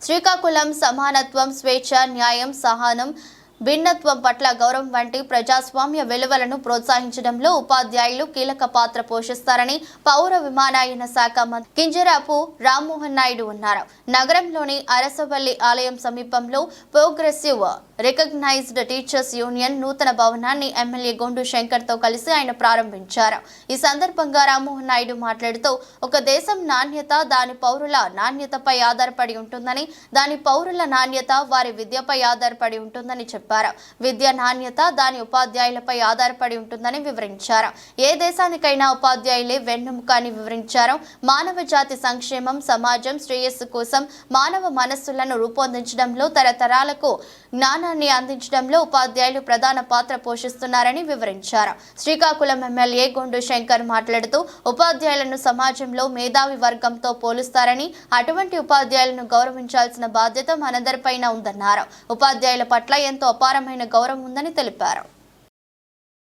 శ్రీకాకుళం సమానత్వం, స్వేచ్ఛ, న్యాయం, సహనం, భిన్నత్వం పట్ల గౌరవం వంటి ప్రజాస్వామ్య విలువలను ప్రోత్సహించడంలో ఉపాధ్యాయులు కీలక పాత్ర పోషిస్తారని పౌర విమానయాన శాఖ మంత్రి కింజరాపు రామ్మోహన్ నాయుడు అన్నారు. నగరంలోని అరసవల్లి ఆలయం సమీపంలో ప్రోగ్రెసివ్ రికగ్నైజ్డ్ టీచర్స్ యూనియన్ నూతన భవనాన్ని ఎమ్మెల్యే గొండు శంకర్ తో కలిసి ఆయన ప్రారంభించారు. ఈ సందర్భంగా రామ్మోహన్ నాయుడు మాట్లాడుతూ, ఒక దేశం నాణ్యత దాని పౌరుల నాణ్యతపై ఆధారపడి ఉంటుందని, దాని పౌరుల నాణ్యత వారి విద్యపై ఆధారపడి ఉంటుందని చెప్పారు. విద్య నాణ్యత దాని ఉపాధ్యాయులపై ఆధారపడి ఉంటుందని వివరించారు. ఏ దేశానికైనా ఉపాధ్యాయులే వెన్నెముక అని వివరించారు. మానవ జాతి సంక్షేమం, సమాజం శ్రేయస్సు కోసం మానవ మనస్సులను రూపొందించడంలో, తరతరాలకు జ్ఞానాన్ని అందించడంలో ఉపాధ్యాయులు ప్రధాన పాత్ర పోషిస్తున్నారని వివరించారు. శ్రీకాకుళం ఎమ్మెల్యే గొండు శంకర్ మాట్లాడుతూ, ఉపాధ్యాయులను సమాజంలో మేధావి వర్గంతో పోలుస్తారని, అటువంటి ఉపాధ్యాయులను గౌరవించాల్సిన బాధ్యత మనందరిపైన ఉందన్నారు. ఉపాధ్యాయుల పట్ల ఎంతో అపారమైన గౌరవం ఉందని తెలిపారు.